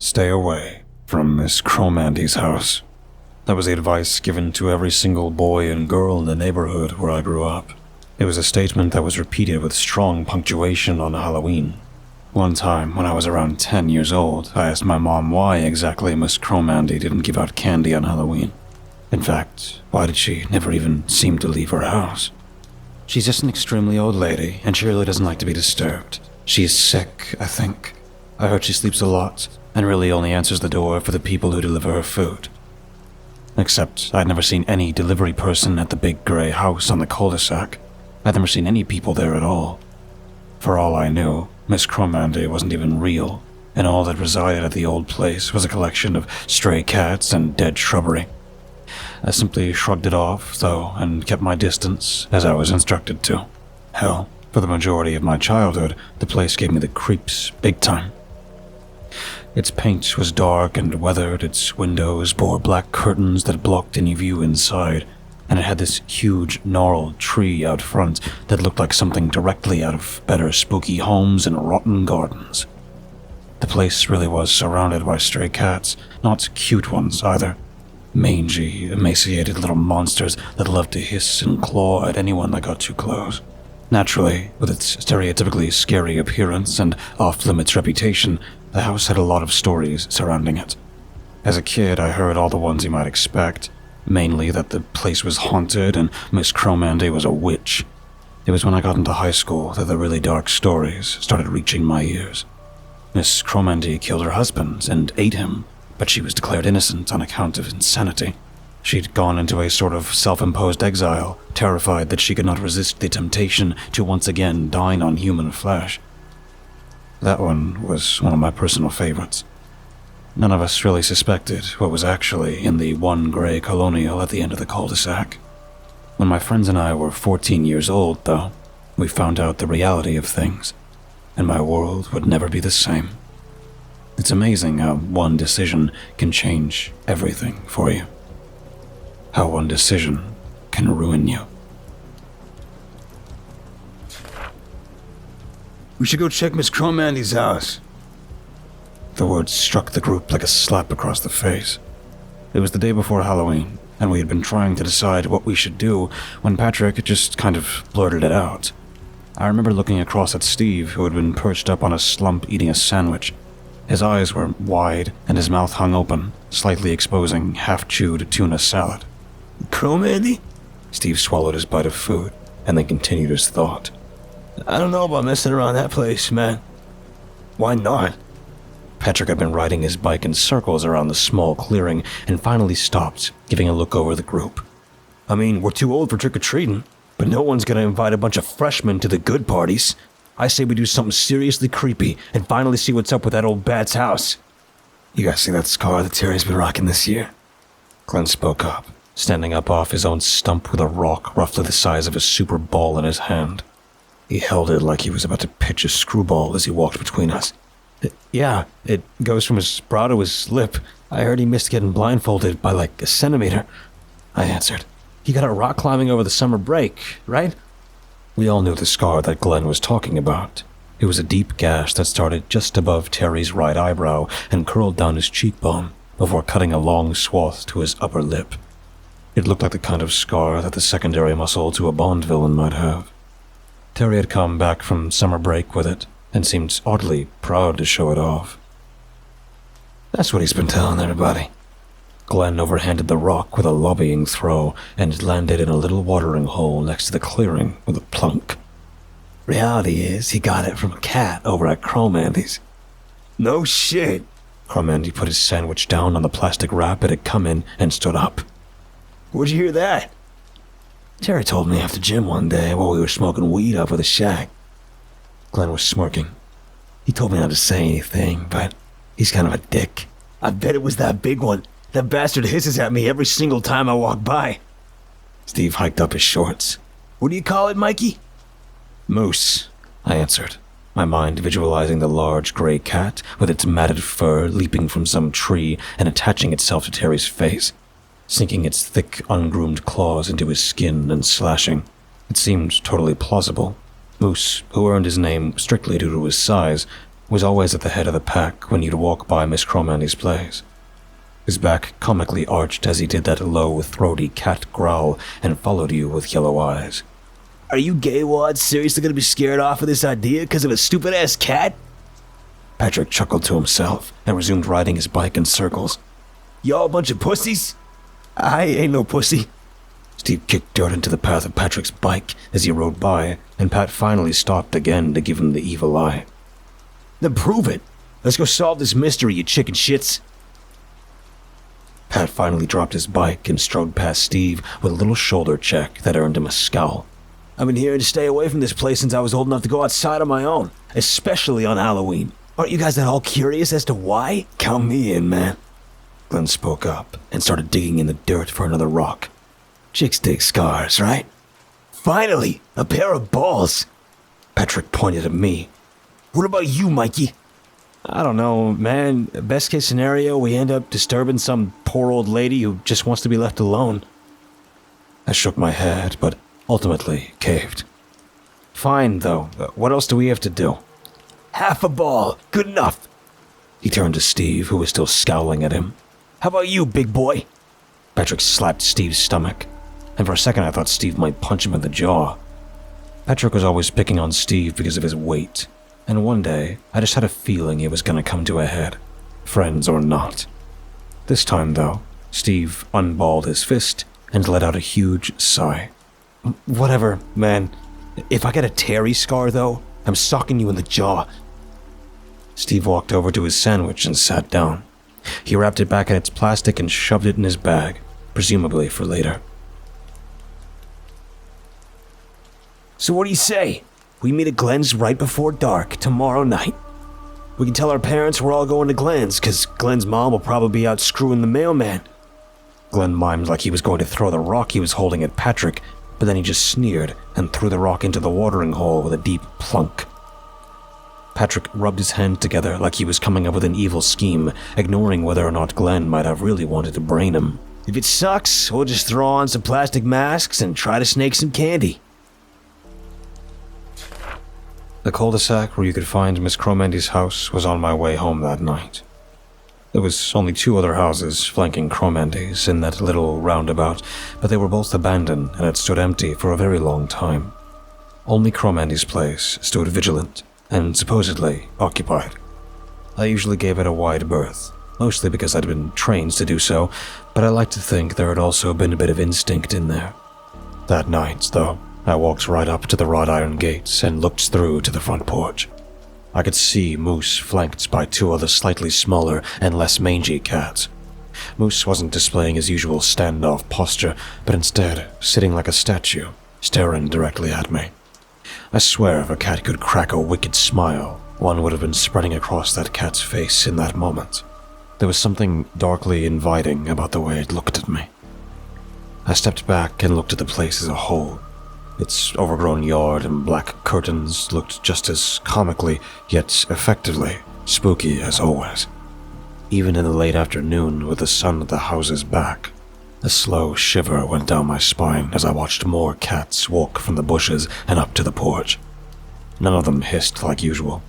Stay away from Miss Crowmandy's house. That was the advice given to every single boy and girl in the neighborhood where I grew up. It was a statement that was repeated with strong punctuation on Halloween. One time, when I was around 10 years old, I asked my mom why exactly Miss Crowmandy didn't give out candy on Halloween. In fact, why did she never even seem to leave her house? She's just an extremely old lady, and she really doesn't like to be disturbed. She is sick, I think. I heard she sleeps a lot, and really only answers the door for the people who deliver her food. Except I'd never seen any delivery person at the big gray house on the cul-de-sac. I'd never seen any people there at all. For all I knew, Miss Crowmandy wasn't even real, and all that resided at the old place was a collection of stray cats and dead shrubbery. I simply shrugged it off, though, and kept my distance, as I was instructed to. Hell, for the majority of my childhood, the place gave me the creeps big time. Its paint was dark and weathered, its windows bore black curtains that blocked any view inside, and it had this huge, gnarled tree out front that looked like something directly out of Better Spooky Homes and Rotten Gardens. The place really was surrounded by stray cats, not cute ones either. Mangy, emaciated little monsters that loved to hiss and claw at anyone that got too close. Naturally, with its stereotypically scary appearance and off-limits reputation, the house had a lot of stories surrounding it. As a kid, I heard all the ones you might expect, mainly that the place was haunted and Miss Crowmandy was a witch. It was when I got into high school that the really dark stories started reaching my ears. Miss Crowmandy killed her husband and ate him, but she was declared innocent on account of insanity. She'd gone into a sort of self-imposed exile, terrified that she could not resist the temptation to once again dine on human flesh. That one was one of my personal favorites. None of us really suspected what was actually in the one gray colonial at the end of the cul-de-sac. When my friends and I were 14 years old, though, we found out the reality of things, and my world would never be the same. It's amazing how one decision can change everything for you. How one decision can ruin you. We should go check Miss Crowmandy's house. The words struck the group like a slap across the face. It was the day before Halloween, and we had been trying to decide what we should do when Patrick just kind of blurted it out. I remember looking across at Steve, who had been perched up on a slump eating a sandwich. His eyes were wide, and his mouth hung open, slightly exposing half-chewed tuna salad. Crowmandy? Steve swallowed his bite of food, and then continued his thought. I don't know about messing around that place, man. Why not? Patrick had been riding his bike in circles around the small clearing and finally stopped, giving a look over the group. I mean, we're too old for trick-or-treating, but no one's gonna invite a bunch of freshmen to the good parties. I say we do something seriously creepy and finally see what's up with that old bat's house. You guys see that scar that Terry's been rocking this year? Glenn spoke up, standing up off his own stump with a rock roughly the size of a super ball in his hand. He held it like he was about to pitch a screwball as he walked between us. Yeah, it goes from his brow to his lip. I heard he missed getting blindfolded by like a centimeter, I answered. He got it rock climbing over the summer break, right? We all knew the scar that Glenn was talking about. It was a deep gash that started just above Terry's right eyebrow and curled down his cheekbone before cutting a long swath to his upper lip. It looked like the kind of scar that the secondary muscle to a Bond villain might have. Terry had come back from summer break with it and seemed oddly proud to show it off. That's what he's been telling everybody. Glenn overhanded the rock with a lobbying throw and landed in a little watering hole next to the clearing with a plunk. Reality is, he got it from a cat over at Crowmandy's. No shit. Crowmandy put his sandwich down on the plastic wrap it had come in and stood up. Where'd you hear that? Terry told me after gym one day while we were smoking weed up at the shack. Glenn was smirking. He told me not to say anything, but he's kind of a dick. I bet it was that big one. That bastard hisses at me every single time I walk by. Steve hiked up his shorts. What do you call it, Mikey? Moose, I answered, my mind visualizing the large gray cat with its matted fur leaping from some tree and attaching itself to Terry's face, sinking its thick, ungroomed claws into his skin and slashing. It seemed totally plausible. Moose, who earned his name strictly due to his size, was always at the head of the pack when you'd walk by Miss Crowmandy's place. His back comically arched as he did that low, throaty cat growl and followed you with yellow eyes. Are you gay wads seriously gonna be scared off of this idea because of a stupid-ass cat? Patrick chuckled to himself and resumed riding his bike in circles. Y'all a bunch of pussies? I ain't no pussy. Steve kicked dirt into the path of Patrick's bike as he rode by, and Pat finally stopped again to give him the evil eye. Then prove it. Let's go solve this mystery, you chicken shits. Pat finally dropped his bike and strode past Steve with a little shoulder check that earned him a scowl. I've been hearing to stay away from this place since I was old enough to go outside on my own, especially on Halloween. Aren't you guys at all curious as to why? Count me in, man. Glenn spoke up and started digging in the dirt for another rock. Chicks dig scars, right? Finally, a pair of balls. Patrick pointed at me. What about you, Mikey? I don't know, man. Best case scenario, we end up disturbing some poor old lady who just wants to be left alone. I shook my head, but ultimately caved. Fine, though. What else do we have to do? Half a ball. Good enough. He turned to Steve, who was still scowling at him. How about you, big boy? Patrick slapped Steve's stomach, and for a second I thought Steve might punch him in the jaw. Patrick was always picking on Steve because of his weight, and one day I just had a feeling it was going to come to a head, friends or not. This time, though, Steve unballed his fist and let out a huge sigh. Whatever, man. If I get a Terry scar, though, I'm socking you in the jaw. Steve walked over to his sandwich and sat down. He wrapped it back in its plastic and shoved it in his bag, presumably for later. So what do you say? We meet at Glenn's right before dark tomorrow night. We can tell our parents we're all going to Glenn's, because Glenn's mom will probably be out screwing the mailman. Glenn mimed like he was going to throw the rock he was holding at Patrick, but then he just sneered and threw the rock into the watering hole with a deep plunk. Patrick rubbed his hands together like he was coming up with an evil scheme, ignoring whether or not Glenn might have really wanted to brain him. If it sucks, we'll just throw on some plastic masks and try to snake some candy. The cul-de-sac where you could find Miss Crowmandy's house was on my way home that night. There was only 2 other houses flanking Crowmandy's in that little roundabout, but they were both abandoned and had stood empty for a very long time. Only Crowmandy's place stood vigilant and supposedly occupied. I usually gave it a wide berth, mostly because I'd been trained to do so, but I like to think there had also been a bit of instinct in there. That night, though, I walked right up to the wrought iron gates and looked through to the front porch. I could see Moose flanked by 2 other slightly smaller and less mangy cats. Moose wasn't displaying his usual standoff posture, but instead sitting like a statue, staring directly at me. I swear if a cat could crack a wicked smile, one would have been spreading across that cat's face in that moment. There was something darkly inviting about the way it looked at me. I stepped back and looked at the place as a whole. Its overgrown yard and black curtains looked just as comically, yet effectively, spooky as always. Even in the late afternoon with the sun at the house's back, a slow shiver went down my spine as I watched more cats walk from the bushes and up to the porch. None of them hissed like usual.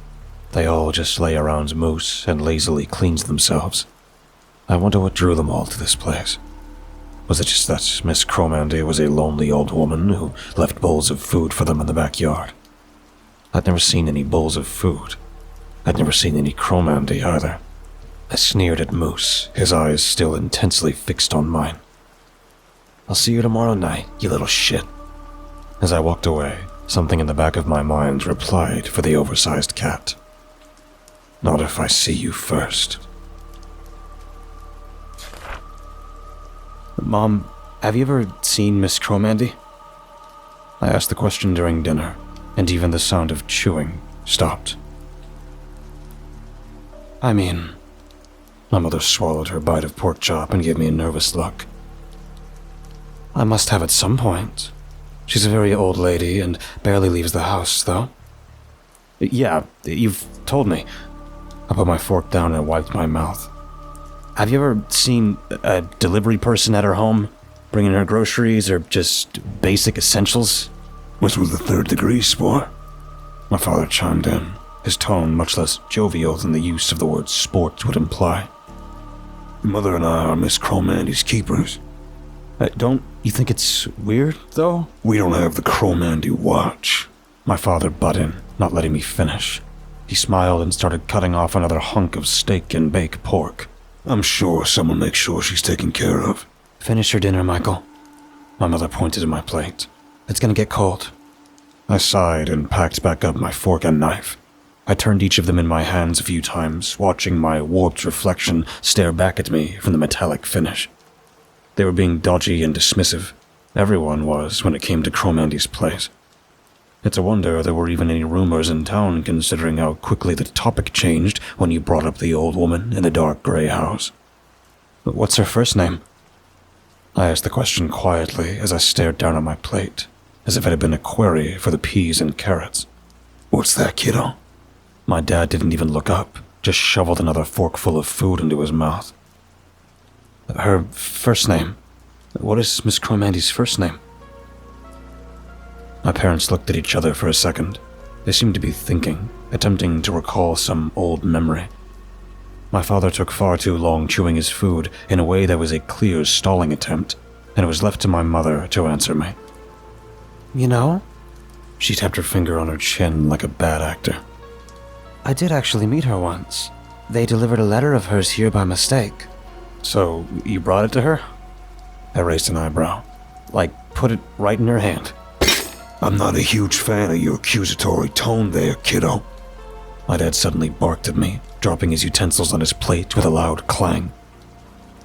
They all just lay around Moose and lazily cleansed themselves. I wonder what drew them all to this place. Was it just that Miss Crowmandy was a lonely old woman who left bowls of food for them in the backyard? I'd never seen any bowls of food. I'd never seen any Crowmandy either. I sneered at Moose, his eyes still intensely fixed on mine. I'll see you tomorrow night, you little shit. As I walked away, something in the back of my mind replied for the oversized cat. Not if I see you first. Mom, have you ever seen Miss Crowmandy? I asked the question during dinner, and even the sound of chewing stopped. I mean, my mother swallowed her bite of pork chop and gave me a nervous look. I must have at some point. She's a very old lady and barely leaves the house, though. Yeah, you've told me. I put my fork down and wiped my mouth. Have you ever seen a delivery person at her home, bringing her groceries or just basic essentials? What's with the 3rd degree, sport? My father chimed in, his tone much less jovial than the use of the word sport would imply. Your mother and I are Miss Crowmandy's keepers. Don't you think it's weird, though? We don't have the Crowmandy watch. My father butt in, not letting me finish. He smiled and started cutting off another hunk of steak and bake pork. I'm sure someone makes sure she's taken care of. Finish your dinner, Michael. My mother pointed to my plate. It's gonna get cold. I sighed and packed back up my fork and knife. I turned each of them in my hands a few times, watching my warped reflection stare back at me from the metallic finish. They were being dodgy and dismissive. Everyone was when it came to Crowmandy's place. It's a wonder there were even any rumors in town, considering how quickly the topic changed when you brought up the old woman in the dark gray house. What's her first name? I asked the question quietly as I stared down at my plate, as if it had been a query for the peas and carrots. What's that, kiddo? My dad didn't even look up, just shoveled another forkful of food into his mouth. Her first name. What is Miss Crowmandy's first name? My parents looked at each other for a second. They seemed to be thinking, attempting to recall some old memory. My father took far too long chewing his food in a way that was a clear stalling attempt, and it was left to my mother to answer me. You know? She tapped her finger on her chin like a bad actor. I did actually meet her once. They delivered a letter of hers here by mistake. So, you brought it to her? I raised an eyebrow. Like, put it right in her hand. I'm not a huge fan of your accusatory tone there, kiddo. My dad suddenly barked at me, dropping his utensils on his plate with a loud clang.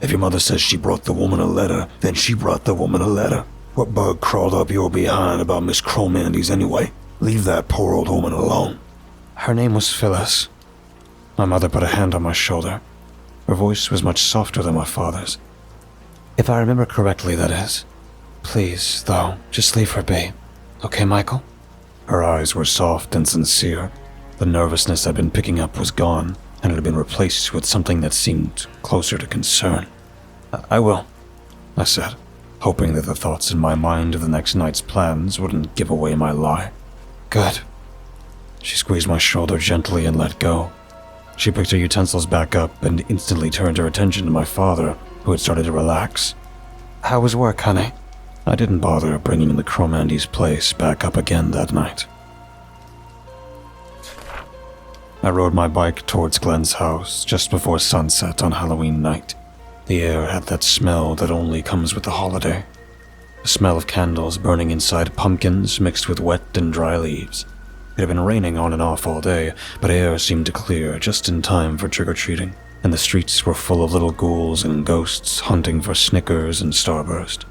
If your mother says she brought the woman a letter, then she brought the woman a letter. What bug crawled up your behind about Miss Crowmandy's anyway? Leave that poor old woman alone. Her name was Phyllis. My mother put a hand on my shoulder. Her voice was much softer than my father's. If I remember correctly, that is. Please, though, just leave her be. Okay, Michael? Her eyes were soft and sincere. The nervousness I'd been picking up was gone, and it had been replaced with something that seemed closer to concern. I will, I said, hoping that the thoughts in my mind of the next night's plans wouldn't give away my lie. Good. She squeezed my shoulder gently and let go. She picked her utensils back up and instantly turned her attention to my father, who had started to relax. How was work, honey? I didn't bother bringing the Crowmandy's place back up again that night. I rode my bike towards Glenn's house just before sunset on Halloween night. The air had that smell that only comes with the holiday. The smell of candles burning inside pumpkins mixed with wet and dry leaves. It had been raining on and off all day, but air seemed to clear just in time for trick-or-treating, and the streets were full of little ghouls and ghosts hunting for Snickers and Starburst.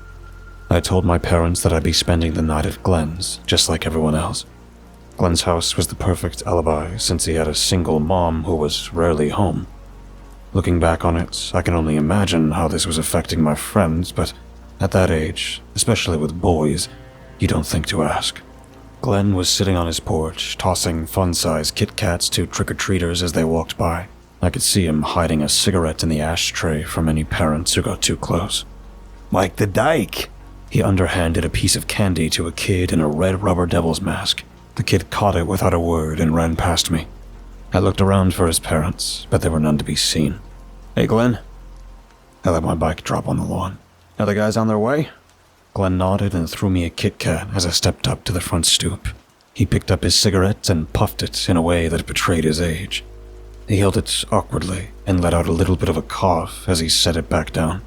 I told my parents that I'd be spending the night at Glenn's, just like everyone else. Glenn's house was the perfect alibi since he had a single mom who was rarely home. Looking back on it, I can only imagine how this was affecting my friends, but at that age, especially with boys, you don't think to ask. Glenn was sitting on his porch, tossing fun-sized Kit Kats to trick-or-treaters as they walked by. I could see him hiding a cigarette in the ashtray from any parents who got too close. Mike the Dyke! He underhanded a piece of candy to a kid in a red rubber devil's mask. The kid caught it without a word and ran past me. I looked around for his parents, but there were none to be seen. Hey, Glenn. I let my bike drop on the lawn. Other guys on their way? Glenn nodded and threw me a Kit Kat as I stepped up to the front stoop. He picked up his cigarette and puffed it in a way that betrayed his age. He held it awkwardly and let out a little bit of a cough as he set it back down.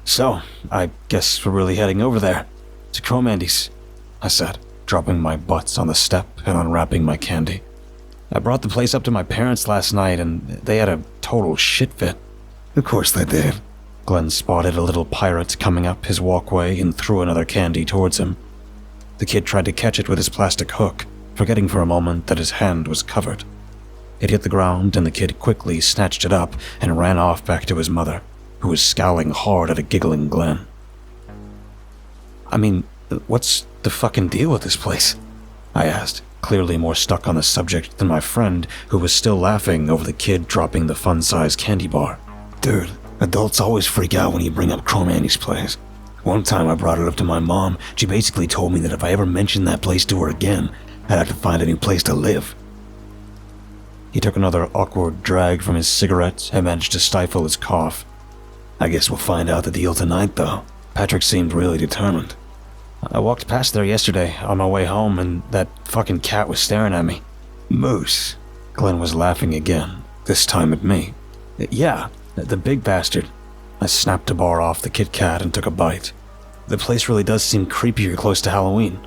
So, I guess we're really heading over there. To Crowmandy's, I said, dropping my butts on the step and unwrapping my candy. I brought the place up to my parents last night and they had a total shit fit. Of course they did. Glenn spotted a little pirate coming up his walkway and threw another candy towards him. The kid tried to catch it with his plastic hook, forgetting for a moment that his hand was covered. It hit the ground and the kid quickly snatched it up and ran off back to his mother, who was scowling hard at a giggling Glenn. I mean, what's the fucking deal with this place? I asked, clearly more stuck on the subject than my friend, who was still laughing over the kid dropping the fun-sized candy bar. Dude, adults always freak out when you bring up Crowmandy's place. One time I brought it up to my mom. She basically told me that if I ever mentioned that place to her again, I'd have to find a new place to live. He took another awkward drag from his cigarette and managed to stifle his cough. I guess we'll find out the deal tonight, though. Patrick seemed really determined. I walked past there yesterday on my way home, and that fucking cat was staring at me. Moose. Glenn was laughing again, this time at me. Yeah, the big bastard. I snapped a bar off the Kit Kat and took a bite. The place really does seem creepier close to Halloween.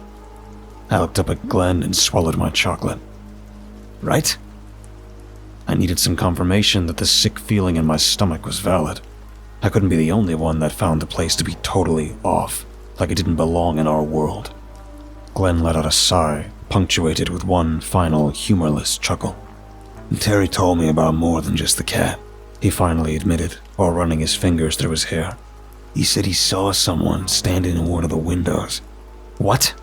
I looked up at Glenn and swallowed my chocolate. Right? I needed some confirmation that the sick feeling in my stomach was valid. I couldn't be the only one that found the place to be totally off, like it didn't belong in our world. Glenn let out a sigh, punctuated with one final humorless chuckle. Terry told me about more than just the cat, he finally admitted, while running his fingers through his hair. He said he saw someone standing in one of the windows. What?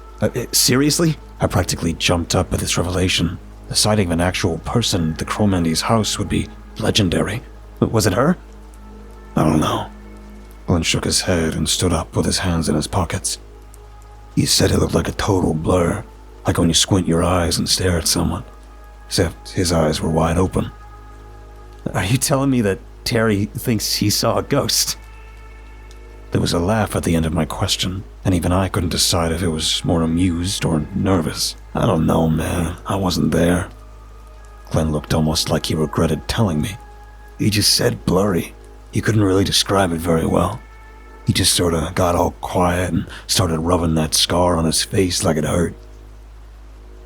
Seriously? I practically jumped up at this revelation. The sighting of an actual person at the Crowmandy's house would be legendary. Was it her? I don't know. Glenn shook his head and stood up with his hands in his pockets. He said it looked like a total blur, like when you squint your eyes and stare at someone. Except his eyes were wide open. Are you telling me that Terry thinks he saw a ghost? There was a laugh at the end of my question, and even I couldn't decide if it was more amused or nervous. I don't know, man. I wasn't there. Glenn looked almost like he regretted telling me. He just said blurry. He couldn't really describe it very well. He just sorta got all quiet and started rubbing that scar on his face like it hurt.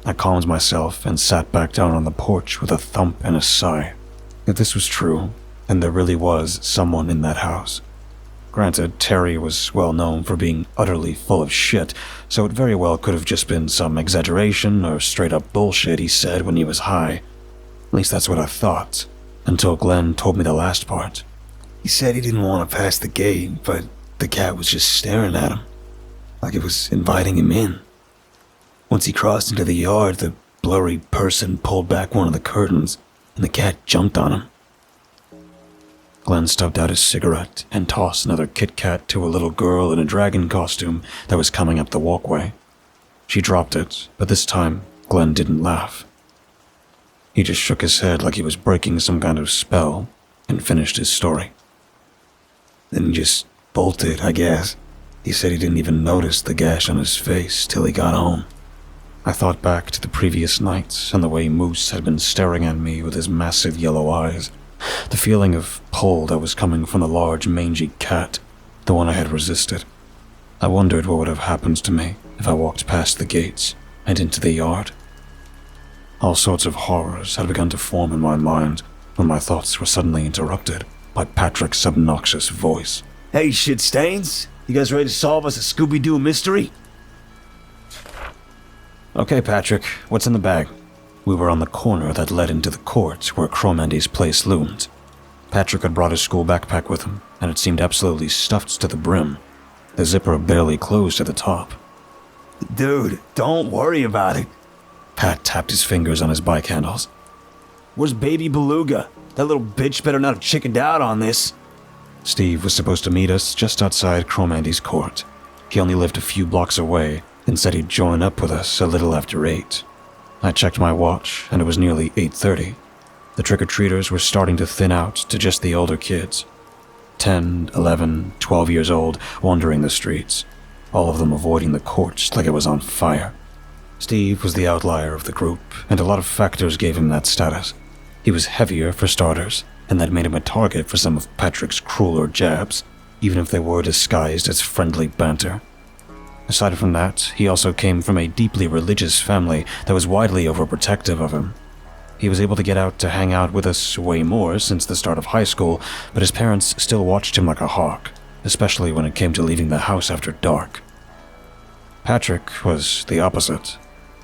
I calmed myself and sat back down on the porch with a thump and a sigh. If this was true, then there really was someone in that house. Granted, Terry was well known for being utterly full of shit, so it very well could have just been some exaggeration or straight-up bullshit he said when he was high. At least that's what I thought, until Glenn told me the last part. He said he didn't want to pass the gate, but the cat was just staring at him, like it was inviting him in. Once he crossed into the yard, the blurry person pulled back one of the curtains, and the cat jumped on him. Glenn stubbed out his cigarette and tossed another Kit Kat to a little girl in a dragon costume that was coming up the walkway. She dropped it, but this time, Glenn didn't laugh. He just shook his head like he was breaking some kind of spell and finished his story. Then he just bolted, I guess. He said he didn't even notice the gash on his face till he got home. I thought back to the previous nights and the way Moose had been staring at me with his massive yellow eyes. The feeling of pull that was coming from the large mangy cat, the one I had resisted. I wondered what would have happened to me if I walked past the gates and into the yard. All sorts of horrors had begun to form in my mind when my thoughts were suddenly interrupted by Patrick's obnoxious voice. Hey, shit stains! You guys ready to solve us a Scooby-Doo mystery? Okay, Patrick, what's in the bag? We were on the corner that led into the court where Crowmandy's place loomed. Patrick had brought his school backpack with him, and it seemed absolutely stuffed to the brim. The zipper barely closed at the top. Dude, don't worry about it. Pat tapped his fingers on his bike handles. Where's baby Beluga? That little bitch better not have chickened out on this. Steve was supposed to meet us just outside Crowmandy's court. He only lived a few blocks away and said he'd join up with us a little after 8. I checked my watch, and it was nearly 8:30. The trick-or-treaters were starting to thin out to just the older kids. 10, 11, 12 years old, wandering the streets, all of them avoiding the court like it was on fire. Steve was the outlier of the group, and a lot of factors gave him that status. He was heavier, for starters, and that made him a target for some of Patrick's crueler jabs, even if they were disguised as friendly banter. Aside from that, he also came from a deeply religious family that was widely overprotective of him. He was able to get out to hang out with us way more since the start of high school, but his parents still watched him like a hawk, especially when it came to leaving the house after dark. Patrick was the opposite.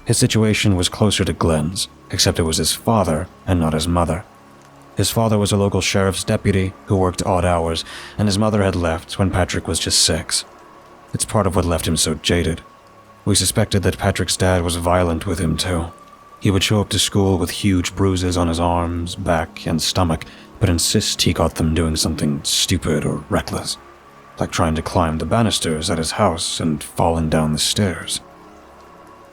His situation was closer to Glenn's, except it was his father and not his mother. His father was a local sheriff's deputy who worked odd hours, and his mother had left when Patrick was just 6. It's part of what left him so jaded. We suspected that Patrick's dad was violent with him too. He would show up to school with huge bruises on his arms, back, and stomach, but insist he got them doing something stupid or reckless, like trying to climb the banisters at his house and falling down the stairs.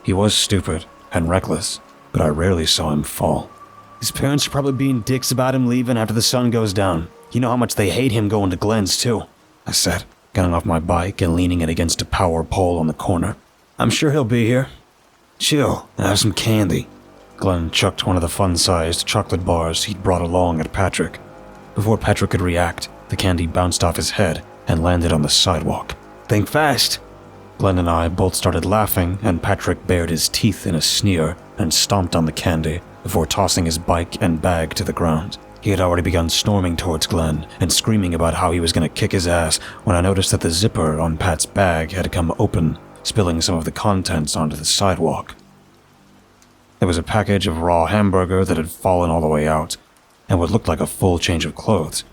He was stupid and reckless, but I rarely saw him fall. His parents are probably being dicks about him leaving after the sun goes down. You know how much they hate him going to Glenn's, too," I said, getting off my bike and leaning it against a power pole on the corner. "I'm sure he'll be here. Chill and have some candy." Glenn chucked one of the fun-sized chocolate bars he'd brought along at Patrick. Before Patrick could react, the candy bounced off his head and landed on the sidewalk. "Think fast." Glenn and I both started laughing, and Patrick bared his teeth in a sneer and stomped on the candy before tossing his bike and bag to the ground. He had already begun storming towards Glenn and screaming about how he was going to kick his ass when I noticed that the zipper on Pat's bag had come open, spilling some of the contents onto the sidewalk. There was a package of raw hamburger that had fallen all the way out, and what looked like a full change of clothes.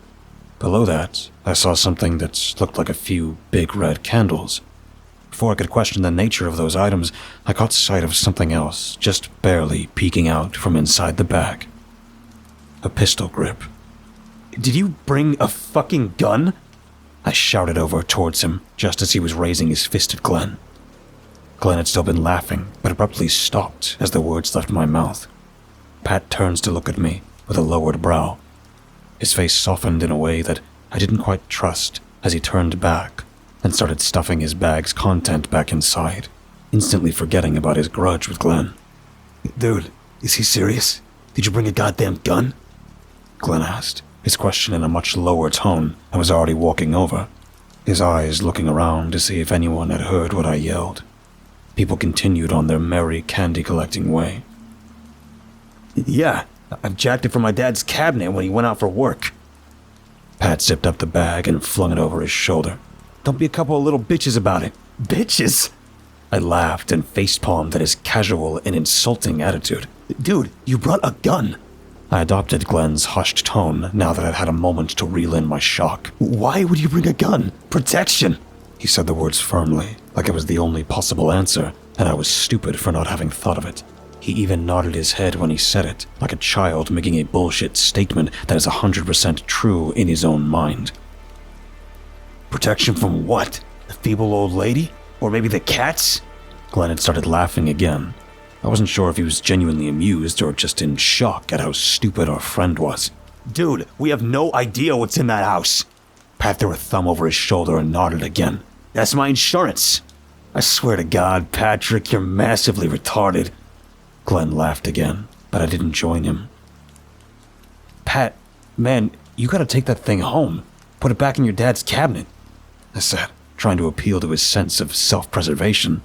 Below that, I saw something that looked like a few big red candles. Before I could question the nature of those items, I caught sight of something else just barely peeking out from inside the bag. A pistol grip. "Did you bring a fucking gun?" I shouted over towards him just as he was raising his fist at Glenn. Glenn had still been laughing, but abruptly stopped as the words left my mouth. Pat turns to look at me with a lowered brow. His face softened in a way that I didn't quite trust as he turned back and started stuffing his bag's content back inside, instantly forgetting about his grudge with Glenn. "Dude, is he serious? Did you bring a goddamn gun?" Glenn asked, his question in a much lower tone, and was already walking over, his eyes looking around to see if anyone had heard what I yelled. People continued on their merry candy-collecting way. "Yeah, I've jacked it from my dad's cabinet when he went out for work." Pat zipped up the bag and flung it over his shoulder. "Don't be a couple of little bitches about it." "Bitches?" I laughed and facepalmed at his casual and insulting attitude. "Dude, you brought a gun." I adopted Glenn's hushed tone now that I'd had a moment to reel in my shock. "Why would you bring a gun? Protection." He said the words firmly, like it was the only possible answer, and I was stupid for not having thought of it. He even nodded his head when he said it, like a child making a bullshit statement that is 100% true in his own mind. "Protection from what? The feeble old lady? Or maybe the cats?" Glenn had started laughing again. I wasn't sure if he was genuinely amused or just in shock at how stupid our friend was. "Dude, we have no idea what's in that house." Pat threw a thumb over his shoulder and nodded again. "That's my insurance." "I swear to God, Patrick, you're massively retarded." Glenn laughed again, but I didn't join him. "Pat, man, you gotta take that thing home. Put it back in your dad's cabinet," I said, trying to appeal to his sense of self-preservation.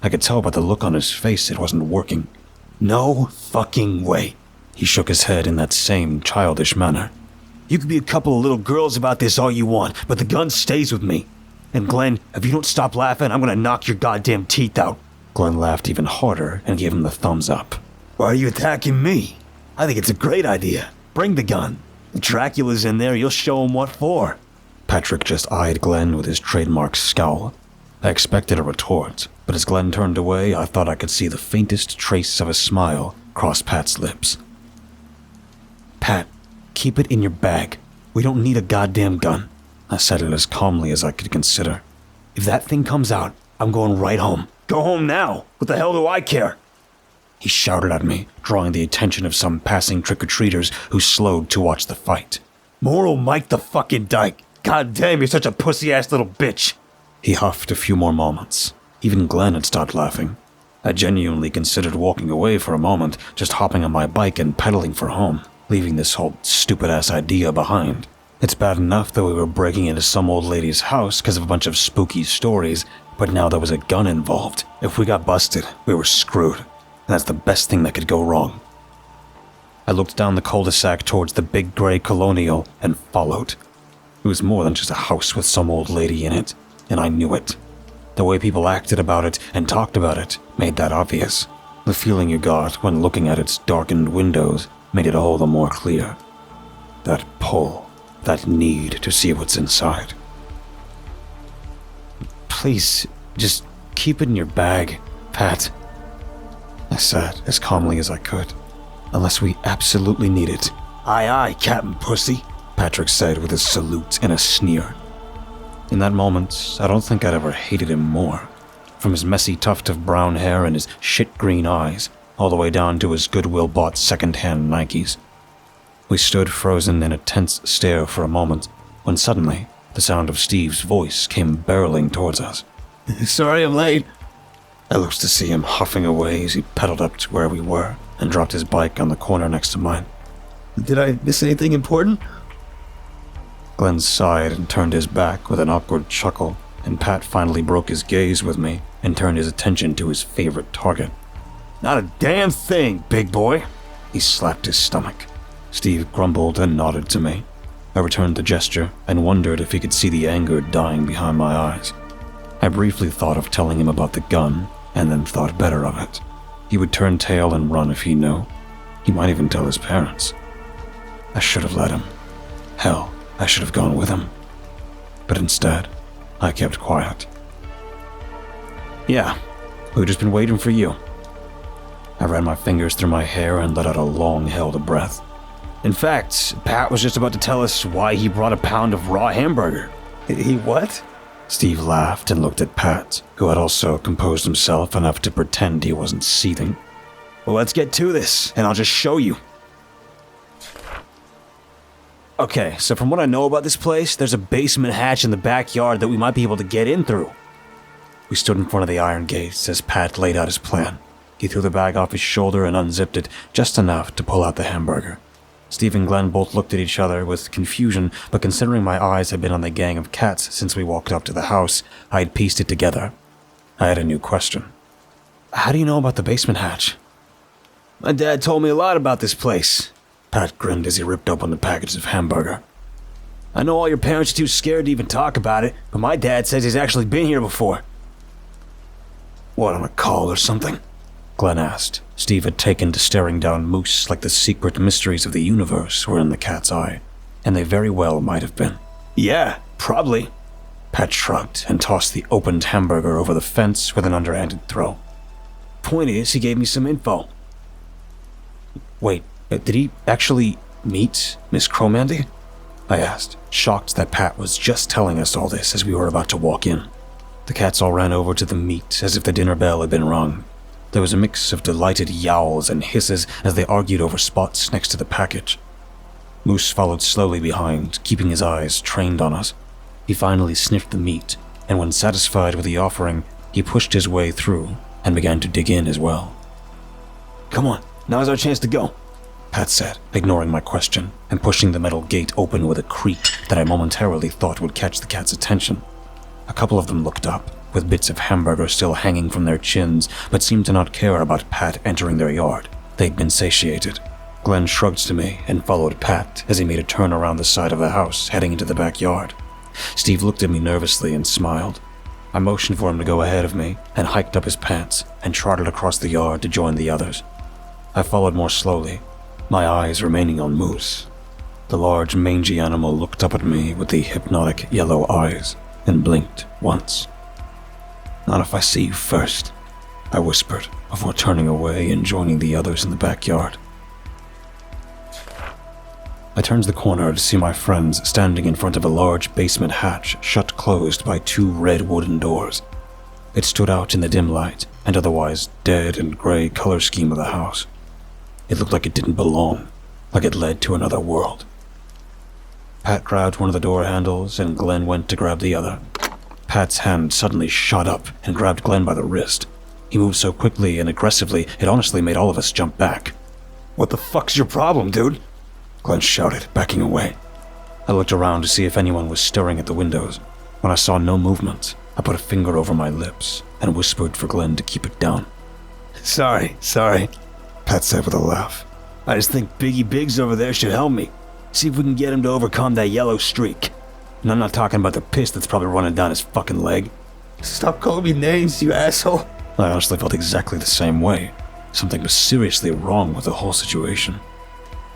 I could tell by the look on his face it wasn't working. "No fucking way." He shook his head in that same childish manner. "You could be a couple of little girls about this all you want, but the gun stays with me. And Glenn, if you don't stop laughing, I'm gonna knock your goddamn teeth out." Glenn laughed even harder and gave him the thumbs up. "Why are you attacking me? I think it's a great idea. Bring the gun. If Dracula's in there, you'll show him what for." Patrick just eyed Glenn with his trademark scowl. I expected a retort, but as Glenn turned away, I thought I could see the faintest trace of a smile cross Pat's lips. "Pat, keep it in your bag. We don't need a goddamn gun." I said it as calmly as I could consider. "If that thing comes out, I'm going right home." "Go home now. What the hell do I care?" He shouted at me, drawing the attention of some passing trick-or-treaters who slowed to watch the fight. "Moral Mike the fucking dyke. God damn, you're such a pussy-ass little bitch." He huffed a few more moments. Even Glenn had stopped laughing. I genuinely considered walking away for a moment, just hopping on my bike and pedaling for home, leaving this whole stupid-ass idea behind. It's bad enough that we were breaking into some old lady's house because of a bunch of spooky stories, but now there was a gun involved. If we got busted, we were screwed. And that's the best thing that could go wrong. I looked down the cul-de-sac towards the big gray colonial and followed. It was more than just a house with some old lady in it, and I knew it. The way people acted about it and talked about it made that obvious. The feeling you got when looking at its darkened windows made it all the more clear. That pull, that need to see what's inside. "Please, just keep it in your bag, Pat," I said as calmly as I could. "Unless we absolutely need it." "Aye aye, Captain Pussy," Patrick said with a salute and a sneer. In that moment, I don't think I'd ever hated him more. From his messy tuft of brown hair and his shit-green eyes, all the way down to his Goodwill-bought second-hand Nikes, We stood frozen in a tense stare for a moment, when suddenly, the sound of Steve's voice came barreling towards us. Sorry I'm late. I looked to see him huffing away as he pedaled up to where we were and dropped his bike on the corner next to mine. Did I miss anything important? Glenn sighed and turned his back with an awkward chuckle, and Pat finally broke his gaze with me and turned his attention to his favorite target. Not a damn thing, big boy. He slapped his stomach. Steve grumbled and nodded to me. I returned the gesture and wondered if he could see the anger dying behind my eyes. I briefly thought of telling him about the gun, and then thought better of it. He would turn tail and run if he knew. He might even tell his parents. I should have let him. Hell, I should have gone with him. But instead, I kept quiet. Yeah, we've just been waiting for you. I ran my fingers through my hair and let out a long-held breath. In fact, Pat was just about to tell us why he brought a pound of raw hamburger. He what? Steve laughed and looked at Pat, who had also composed himself enough to pretend he wasn't seething. Well, let's get to this, and I'll just show you. Okay, so from what I know about this place, there's a basement hatch in the backyard that we might be able to get in through. We stood in front of the iron gates as Pat laid out his plan. He threw the bag off his shoulder and unzipped it just enough to pull out the hamburger. Steve and Glenn both looked at each other with confusion, but considering my eyes had been on the gang of cats since we walked up to the house, I had pieced it together. I had a new question. How do you know about the basement hatch? My dad told me a lot about this place. Pat grinned as he ripped open the package of hamburger. I know all your parents are too scared to even talk about it, but my dad says he's actually been here before. What, on a call or something? Glenn asked. Steve had taken to staring down moose like the secret mysteries of the universe were in the cat's eye, and they very well might have been. Yeah, probably. Pat shrugged and tossed the opened hamburger over the fence with an underhanded throw. Point is, he gave me some info. Wait, did he actually meet Miss Crowmandy? I asked, shocked that Pat was just telling us all this as we were about to walk in. The cats all ran over to the meat as if the dinner bell had been rung. There was a mix of delighted yowls and hisses as they argued over spots next to the package. Moose followed slowly behind, keeping his eyes trained on us. He finally sniffed the meat, and when satisfied with the offering, he pushed his way through and began to dig in as well. Come on, now's our chance to go, Pat said, ignoring my question and pushing the metal gate open with a creak that I momentarily thought would catch the cat's attention. A couple of them looked up, with bits of hamburger still hanging from their chins, but seemed to not care about Pat entering their yard. They'd been satiated. Glenn shrugged to me and followed Pat as he made a turn around the side of the house, heading into the backyard. Steve looked at me nervously and smiled. I motioned for him to go ahead of me and hiked up his pants and trotted across the yard to join the others. I followed more slowly, my eyes remaining on Moose. The large, mangy animal looked up at me with the hypnotic yellow eyes and blinked once. "Not if I see you first," I whispered before turning away and joining the others in the backyard. I turned the corner to see my friends standing in front of a large basement hatch shut closed by two red wooden doors. It stood out in the dim light and otherwise dead and gray color scheme of the house. It looked like it didn't belong, like it led to another world. Pat grabbed one of the door handles and Glenn went to grab the other. Pat's hand suddenly shot up and grabbed Glenn by the wrist. He moved so quickly and aggressively, it honestly made all of us jump back. "What the fuck's your problem, dude?" Glenn shouted, backing away. I looked around to see if anyone was stirring at the windows. When I saw no movement, I put a finger over my lips and whispered for Glenn to keep it down. Sorry, Pat said with a laugh. I just think Biggie Biggs over there should help me. See if we can get him to overcome that yellow streak. And I'm not talking about the piss that's probably running down his fucking leg. Stop calling me names, you asshole. I honestly felt exactly the same way. Something was seriously wrong with the whole situation.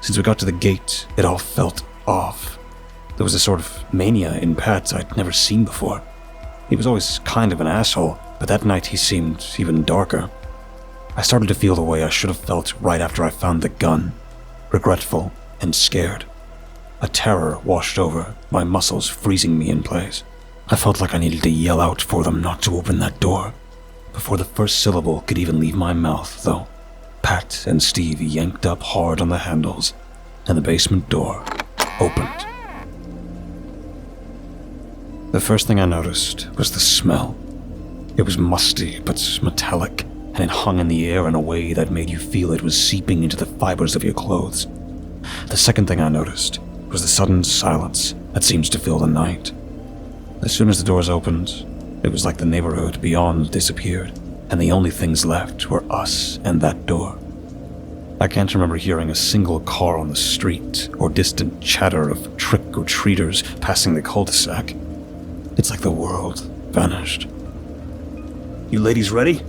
Since we got to the gate, it all felt off. There was a sort of mania in Pat I'd never seen before. He was always kind of an asshole, but that night he seemed even darker. I started to feel the way I should have felt right after I found the gun, regretful and scared. A terror washed over, my muscles freezing me in place. I felt like I needed to yell out for them not to open that door. Before the first syllable could even leave my mouth, though, Pat and Steve yanked up hard on the handles, and the basement door opened. The first thing I noticed was the smell. It was musty but metallic, and it hung in the air in a way that made you feel it was seeping into the fibers of your clothes. The second thing I noticed was the sudden silence that seems to fill the night. As soon as the doors opened, it was like the neighborhood beyond disappeared, and the only things left were us and that door. I can't remember hearing a single car on the street or distant chatter of trick-or-treaters passing the cul-de-sac. It's like the world vanished. You ladies ready?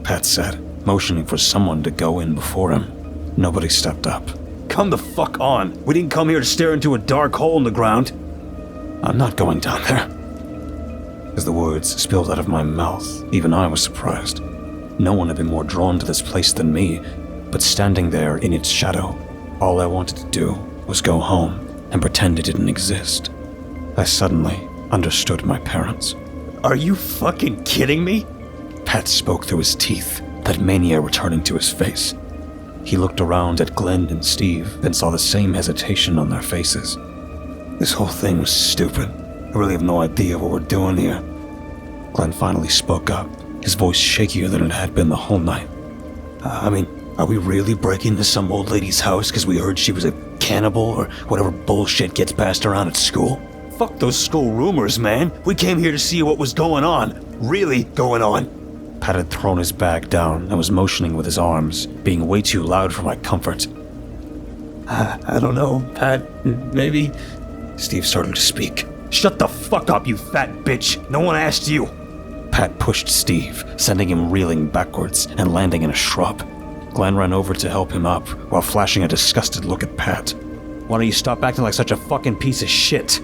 Pat said, motioning for someone to go in before him. Nobody stepped up. Come the fuck on. We didn't come here to stare into a dark hole in the ground. I'm not going down there. As the words spilled out of my mouth, even I was surprised. No one had been more drawn to this place than me, but standing there in its shadow, all I wanted to do was go home and pretend it didn't exist. I suddenly understood my parents. Are you fucking kidding me? Pat spoke through his teeth, that mania returning to his face. He looked around at Glenn and Steve, then saw the same hesitation on their faces. This whole thing was stupid. I really have no idea what we're doing here. Glenn finally spoke up, his voice shakier than it had been the whole night. Are we really breaking into some old lady's house because we heard she was a cannibal or whatever bullshit gets passed around at school? Fuck those school rumors, man. We came here to see what was going on. Really going on. Pat had thrown his bag down and was motioning with his arms, being way too loud for my comfort. I don't know, Pat. Maybe. Steve started to speak. Shut the fuck up, you fat bitch. No one asked you. Pat pushed Steve, sending him reeling backwards and landing in a shrub. Glenn ran over to help him up while flashing a disgusted look at Pat. Why don't you stop acting like such a fucking piece of shit?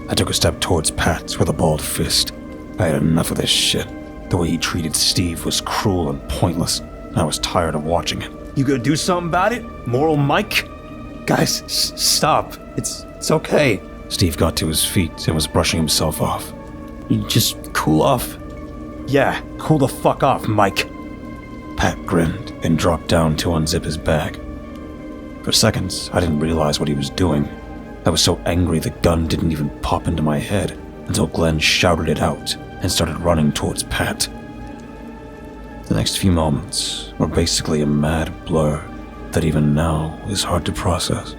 I took a step towards Pat with a balled fist. I had enough of this shit. The way he treated Steve was cruel and pointless, and I was tired of watching it. You gonna do something about it? Moral Mike? Guys, stop. It's okay. Steve got to his feet and was brushing himself off. You just cool off. Yeah, cool the fuck off, Mike. Pat grinned and dropped down to unzip his bag. For seconds, I didn't realize what he was doing. I was so angry the gun didn't even pop into my head until Glenn shouted it out and started running towards Pat. The next few moments were basically a mad blur that even now is hard to process.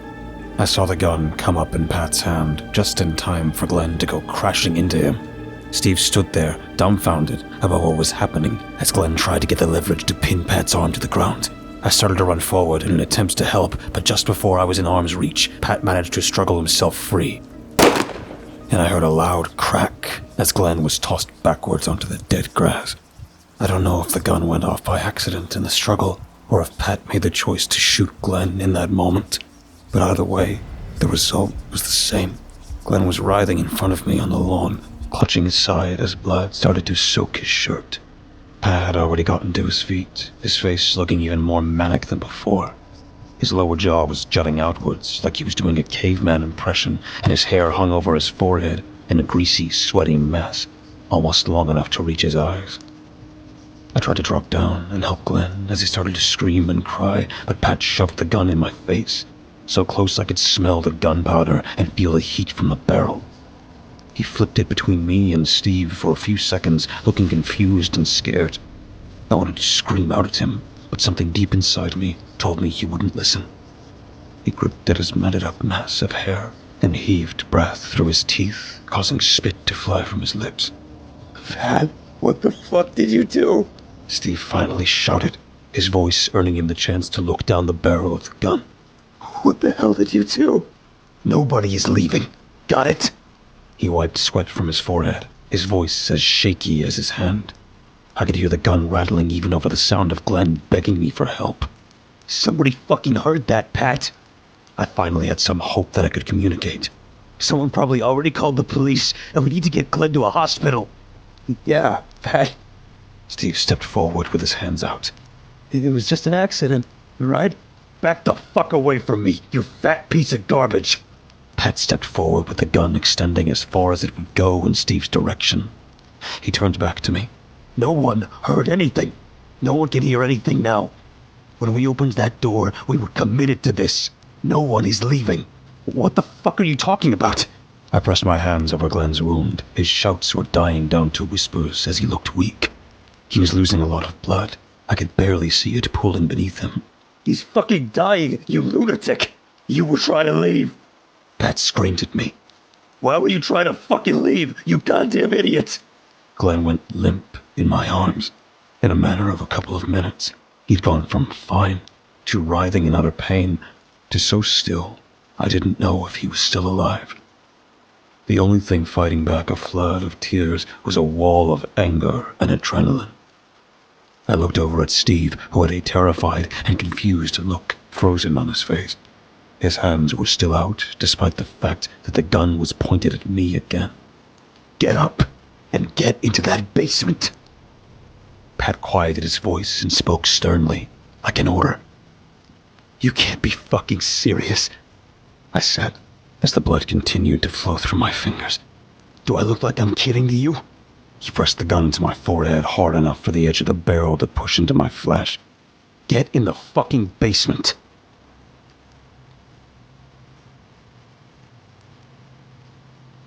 I saw the gun come up in Pat's hand just in time for Glenn to go crashing into him. Steve stood there, dumbfounded about what was happening as Glenn tried to get the leverage to pin Pat's arm to the ground. I started to run forward in an attempt to help, but just before I was in arm's reach, Pat managed to struggle himself free. And I heard a loud crack as Glenn was tossed backwards onto the dead grass. I don't know if the gun went off by accident in the struggle, or if Pat made the choice to shoot Glenn in that moment. But either way, the result was the same. Glenn was writhing in front of me on the lawn, clutching his side as blood started to soak his shirt. Pat had already gotten to his feet, his face looking even more manic than before. His lower jaw was jutting outwards like he was doing a caveman impression, and his hair hung over his forehead in a greasy, sweaty mess, almost long enough to reach his eyes. I tried to drop down and help Glenn as he started to scream and cry, but Pat shoved the gun in my face, so close I could smell the gunpowder and feel the heat from the barrel. He flipped it between me and Steve for a few seconds, looking confused and scared. I wanted to scream out at him, but something deep inside me told me he wouldn't listen. He gripped at his matted up mass of hair and heaved breath through his teeth, causing spit to fly from his lips. Pat, what the fuck did you do? Steve finally shouted, his voice earning him the chance to look down the barrel of the gun. What the hell did you do? Nobody is leaving. Got it? He wiped sweat from his forehead, his voice as shaky as his hand. I could hear the gun rattling even over the sound of Glenn begging me for help. Somebody fucking heard that, Pat. I finally had some hope that I could communicate. Someone probably already called the police, and we need to get Glenn to a hospital. Yeah, Pat. Steve stepped forward with his hands out. It was just an accident, right? Back the fuck away from me, you fat piece of garbage. Pat stepped forward with the gun extending as far as it would go in Steve's direction. He turned back to me. No one heard anything. No one can hear anything now. When we opened that door, we were committed to this. No one is leaving. What the fuck are you talking about? I pressed my hands over Glenn's wound. His shouts were dying down to whispers as he looked weak. He was losing a lot of blood. I could barely see it pooling beneath him. He's fucking dying, you lunatic. You were trying to leave. Pat screamed at me. Why were you trying to fucking leave, you goddamn idiot? Glenn went limp in my arms. In a matter of a couple of minutes, he'd gone from fine to writhing in utter pain to so still I didn't know if he was still alive. The only thing fighting back a flood of tears was a wall of anger and adrenaline. I looked over at Steve, who had a terrified and confused look frozen on his face. His hands were still out, despite the fact that the gun was pointed at me again. Get up and get into that basement. Pat quieted his voice and spoke sternly, like an order. You can't be fucking serious, I said, as the blood continued to flow through my fingers. Do I look like I'm kidding to you? He pressed the gun to my forehead hard enough for the edge of the barrel to push into my flesh. Get in the fucking basement.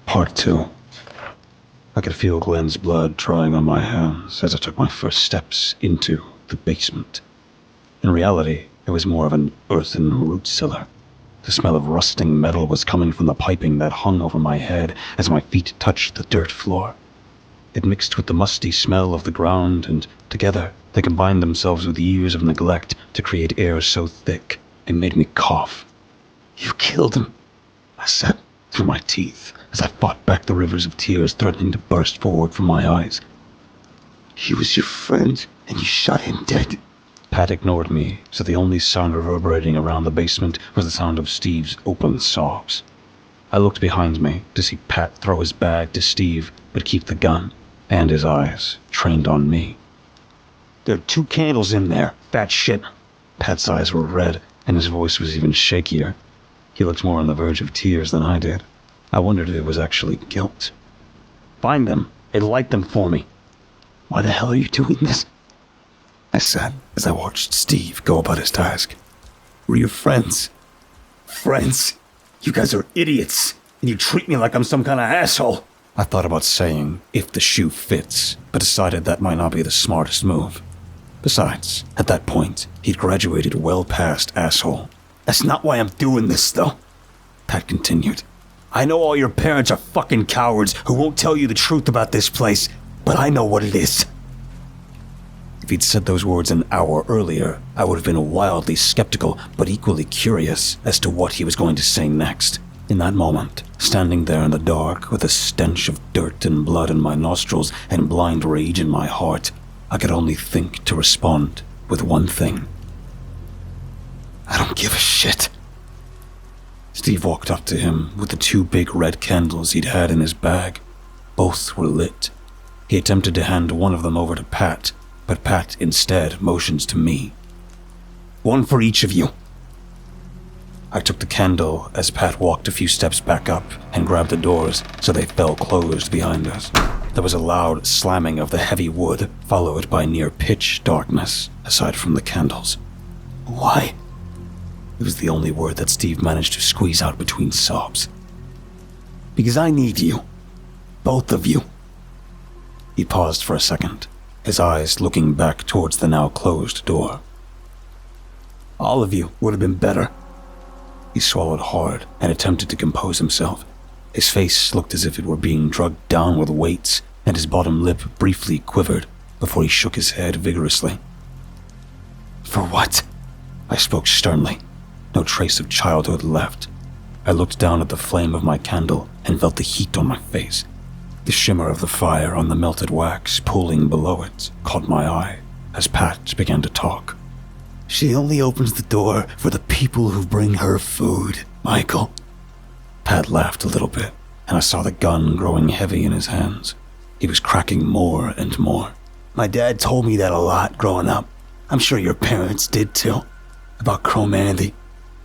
Part 2. I could feel Glenn's blood drying on my hands as I took my first steps into the basement. In reality, it was more of an earthen root cellar. The smell of rusting metal was coming from the piping that hung over my head as my feet touched the dirt floor. It mixed with the musty smell of the ground, and together they combined themselves with years of neglect to create air so thick it made me cough. You killed him, I said through my teeth as I fought back the rivers of tears threatening to burst forward from my eyes. He was your friend, and you shot him dead. Pat ignored me, so the only sound reverberating around the basement was the sound of Steve's open sobs. I looked behind me to see Pat throw his bag to Steve, but keep the gun, and his eyes trained on me. There are 2 candles in there, fat shit. Pat's eyes were red, and his voice was even shakier. He looked more on the verge of tears than I did. I wondered if it was actually guilt. Find them and light them for me. Why the hell are you doing this? I said as I watched Steve go about his task. We're your friends. Friends? You guys are idiots, and you treat me like I'm some kind of asshole. I thought about saying, if the shoe fits, but decided that might not be the smartest move. Besides, at that point, he'd graduated well past asshole. That's not why I'm doing this, though, Pat continued. I know all your parents are fucking cowards who won't tell you the truth about this place, but I know what it is. If he'd said those words an hour earlier, I would have been wildly skeptical, but equally curious as to what he was going to say next. In that moment, standing there in the dark with a stench of dirt and blood in my nostrils and blind rage in my heart, I could only think to respond with one thing. I don't give a shit. Steve walked up to him with the 2 big red candles he'd had in his bag. Both were lit. He attempted to hand one of them over to Pat, but Pat instead motions to me. One for each of you. I took the candle as Pat walked a few steps back up and grabbed the doors so they fell closed behind us. There was a loud slamming of the heavy wood, followed by near-pitch darkness, aside from the candles. Why? It was the only word that Steve managed to squeeze out between sobs. Because I need you. Both of you. He paused for a second, his eyes looking back towards the now closed door. All of you would have been better. He swallowed hard and attempted to compose himself. His face looked as if it were being drugged down with weights, and his bottom lip briefly quivered before he shook his head vigorously. For what? I spoke sternly, no trace of childhood left. I looked down at the flame of my candle and felt the heat on my face. The shimmer of the fire on the melted wax pooling below it caught my eye as Pat began to talk. She only opens the door for the people who bring her food, Michael. Pat laughed a little bit, and I saw the gun growing heavy in his hands. He was cracking more and more. My dad told me that a lot growing up. I'm sure your parents did too. About Crowmandy.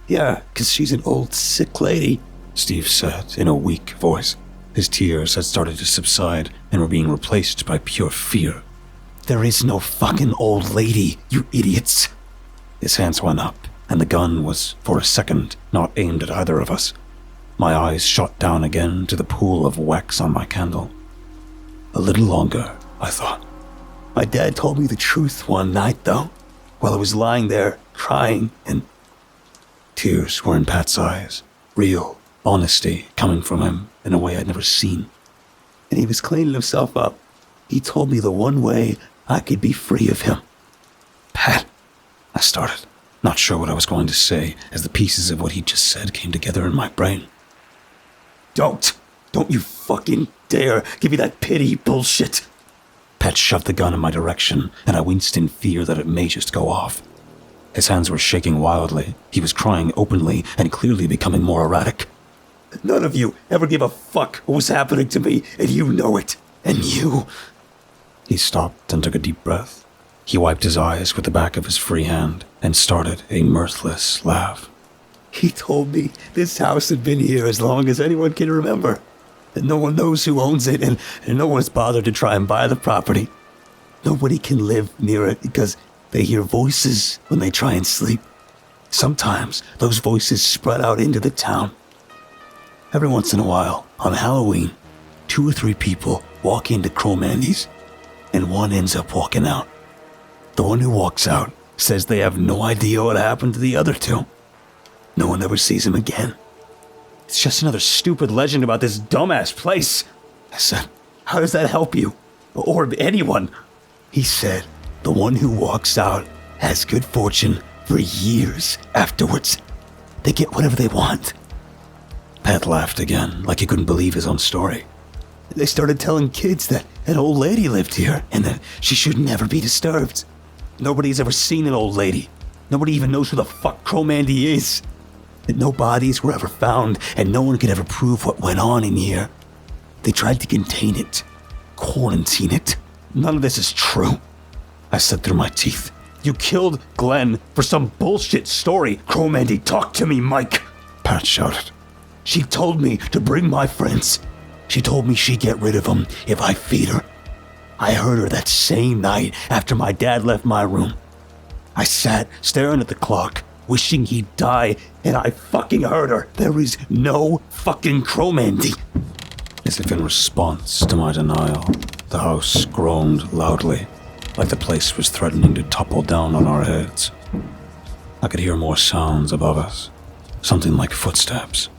Yeah, 'cause she's an old sick lady, Steve said in a weak voice. His tears had started to subside and were being replaced by pure fear. There is no fucking old lady, you idiots. His hands went up, and the gun was, for a second, not aimed at either of us. My eyes shot down again to the pool of wax on my candle. A little longer, I thought. My dad told me the truth one night, though, while I was lying there crying, and tears were in Pat's eyes, real honesty coming from him in a way I'd never seen. And he was cleaning himself up. He told me the one way I could be free of him. Pat, I started, not sure what I was going to say as the pieces of what he just said came together in my brain. Don't you fucking dare give me that pity bullshit. Pat shoved the gun in my direction, and I winced in fear that it may just go off. His hands were shaking wildly. He was crying openly and clearly becoming more erratic. None of you ever gave a fuck what was happening to me, and you know it. And you... He stopped and took a deep breath. He wiped his eyes with the back of his free hand and started a mirthless laugh. He told me this house had been here as long as anyone can remember. And no one knows who owns it, and no one's bothered to try and buy the property. Nobody can live near it because they hear voices when they try and sleep. Sometimes those voices spread out into the town. Every once in a while, on Halloween, 2 or 3 people walk into Crowmandy's, and one ends up walking out. The one who walks out says they have no idea what happened to the other 2. No one ever sees him again. It's just another stupid legend about this dumbass place. I said, how does that help you? Or anyone? He said, the one who walks out has good fortune for years afterwards. They get whatever they want. Pat laughed again, like he couldn't believe his own story. They started telling kids that an old lady lived here and that she should never be disturbed. Nobody's ever seen an old lady. Nobody even knows who the fuck Crowmandy is. And no bodies were ever found, and no one could ever prove what went on in here. They tried to contain it, quarantine it. None of this is true. I said through my teeth. You killed Glenn for some bullshit story. Crowmandy, talk to me, Mike. Pat shouted. She told me to bring my friends. She told me she'd get rid of them if I feed her. I heard her that same night after my dad left my room. I sat staring at the clock, wishing he'd die, and I fucking heard her. There is no fucking Crowmandy. As if in response to my denial, the house groaned loudly, like the place was threatening to topple down on our heads. I could hear more sounds above us, something like footsteps.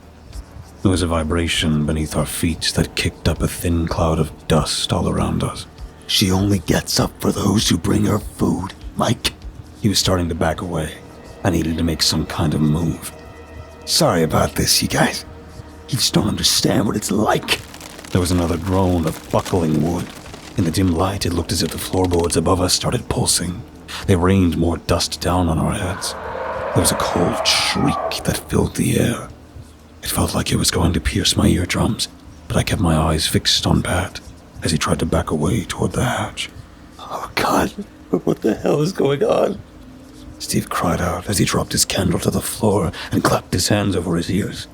There was a vibration beneath our feet that kicked up a thin cloud of dust all around us. She only gets up for those who bring her food, Mike. He was starting to back away. I needed to make some kind of move. Sorry about this, you guys. You just don't understand what it's like. There was another drone of buckling wood. In the dim light, it looked as if the floorboards above us started pulsing. They rained more dust down on our heads. There was a cold shriek that filled the air. It felt like it was going to pierce my eardrums, but I kept my eyes fixed on Pat as he tried to back away toward the hatch. Oh, God, what the hell is going on? Steve cried out as he dropped his candle to the floor and clapped his hands over his ears.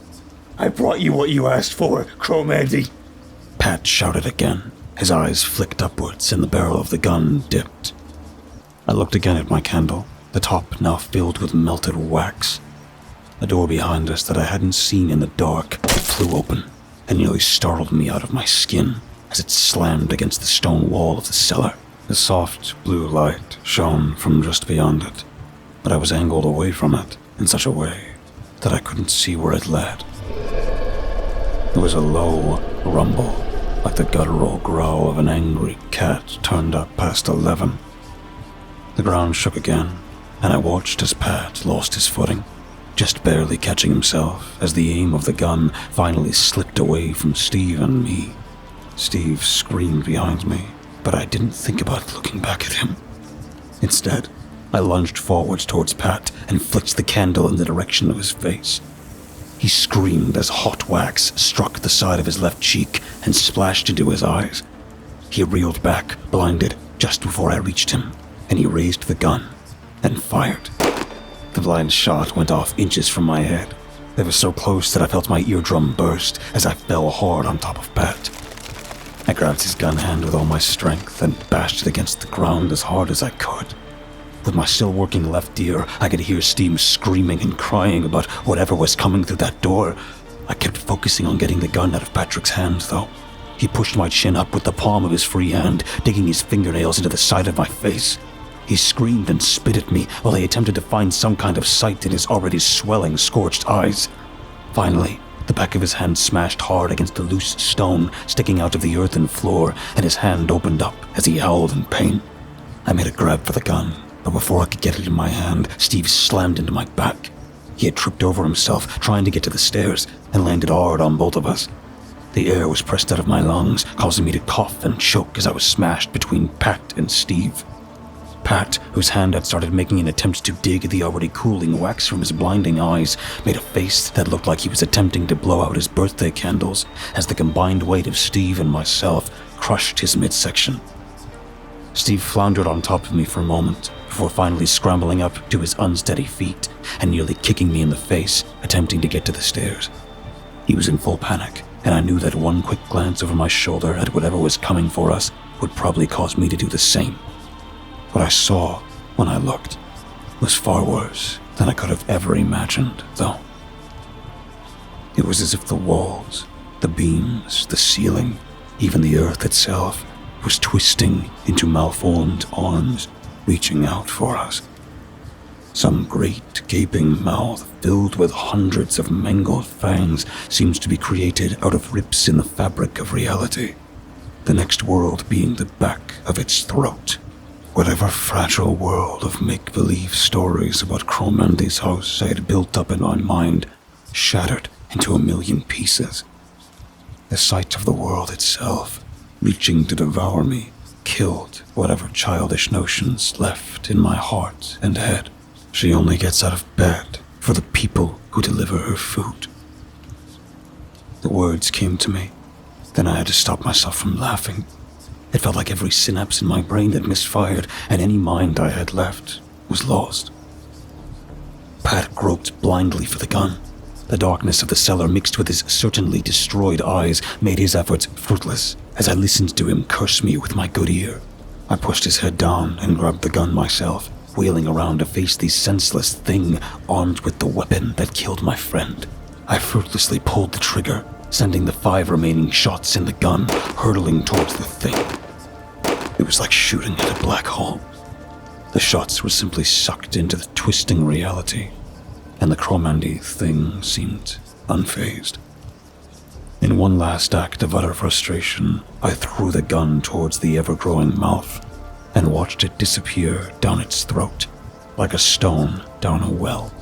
I brought you what you asked for, Crowmandy. Pat shouted again. His eyes flicked upwards and the barrel of the gun dipped. I looked again at my candle, the top now filled with melted wax. A door behind us that I hadn't seen in the dark flew open and nearly startled me out of my skin as it slammed against the stone wall of the cellar. The soft blue light shone from just beyond it, but I was angled away from it in such a way that I couldn't see where it led. There was a low rumble, like the guttural growl of an angry cat turned up past 11. The ground shook again, and I watched as Pat lost his footing, just barely catching himself as the aim of the gun finally slipped away from Steve and me. Steve screamed behind me, but I didn't think about looking back at him. Instead, I lunged forward towards Pat and flicked the candle in the direction of his face. He screamed as hot wax struck the side of his left cheek and splashed into his eyes. He reeled back, blinded, just before I reached him, and he raised the gun and fired. The blind shot went off inches from my head. It was so close that I felt my eardrum burst as I fell hard on top of Pat. I grabbed his gun hand with all my strength and bashed it against the ground as hard as I could. With my still working left ear, I could hear Steve screaming and crying about whatever was coming through that door. I kept focusing on getting the gun out of Patrick's hands, though. He pushed my chin up with the palm of his free hand, digging his fingernails into the side of my face. He screamed and spit at me while he attempted to find some kind of sight in his already swelling, scorched eyes. Finally, the back of his hand smashed hard against a loose stone sticking out of the earthen floor, and his hand opened up as he howled in pain. I made a grab for the gun, but before I could get it in my hand, Steve slammed into my back. He had tripped over himself trying to get to the stairs and landed hard on both of us. The air was pressed out of my lungs, causing me to cough and choke as I was smashed between Pat and Steve. Pat, whose hand had started making an attempt to dig the already cooling wax from his blinding eyes, made a face that looked like he was attempting to blow out his birthday candles as the combined weight of Steve and myself crushed his midsection. Steve floundered on top of me for a moment before finally scrambling up to his unsteady feet and nearly kicking me in the face, attempting to get to the stairs. He was in full panic, and I knew that one quick glance over my shoulder at whatever was coming for us would probably cause me to do the same. What I saw when I looked was far worse than I could have ever imagined, though. It was as if the walls, the beams, the ceiling, even the earth itself, was twisting into malformed arms, reaching out for us. Some great gaping mouth filled with hundreds of mangled fangs seems to be created out of rips in the fabric of reality, the next world being the back of its throat. Whatever fragile world of make-believe stories about Crowmandy's house I had built up in my mind shattered into a million pieces. The sight of the world itself, reaching to devour me, killed whatever childish notions left in my heart and head. She only gets out of bed for the people who deliver her food. The words came to me, then I had to stop myself from laughing. It felt like every synapse in my brain had misfired, and any mind I had left was lost. Pat groped blindly for the gun. The darkness of the cellar mixed with his certainly destroyed eyes made his efforts fruitless as I listened to him curse me with my good ear. I pushed his head down and grabbed the gun myself, wheeling around to face the senseless thing armed with the weapon that killed my friend. I fruitlessly pulled the trigger, sending the 5 remaining shots in the gun hurtling towards the thing. It was like shooting at a black hole. The shots were simply sucked into the twisting reality, and the Crowmandy thing seemed unfazed. In one last act of utter frustration, I threw the gun towards the ever-growing mouth and watched it disappear down its throat, like a stone down a well.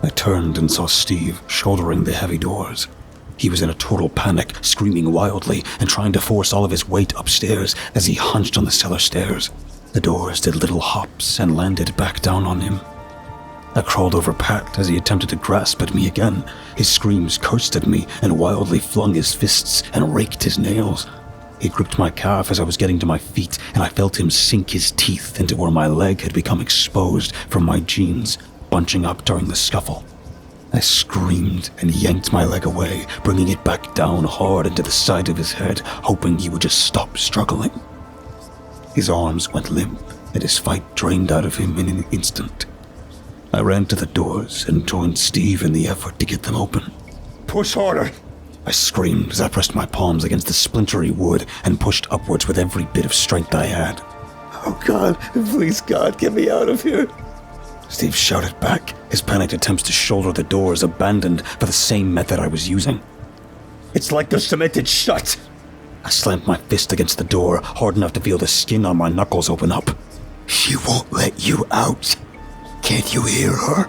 I turned and saw Steve shouldering the heavy doors. He was in a total panic, screaming wildly and trying to force all of his weight upstairs as he hunched on the cellar stairs. The doors did little hops and landed back down on him. I crawled over Pat as he attempted to grasp at me again. His screams cursed at me and wildly flung his fists and raked his nails. He gripped my calf as I was getting to my feet, and I felt him sink his teeth into where my leg had become exposed from my jeans, bunching up during the scuffle. I screamed and yanked my leg away, bringing it back down hard into the side of his head, hoping he would just stop struggling. His arms went limp, and his fight drained out of him in an instant. I ran to the doors and joined Steve in the effort to get them open. Push harder! I screamed as I pressed my palms against the splintery wood and pushed upwards with every bit of strength I had. Oh God, please God, get me out of here! Steve shouted back, his panicked attempts to shoulder the doors abandoned for the same method I was using. It's like they're cemented shut! I slammed my fist against the door, hard enough to feel the skin on my knuckles open up. She won't let you out. Can't you hear her?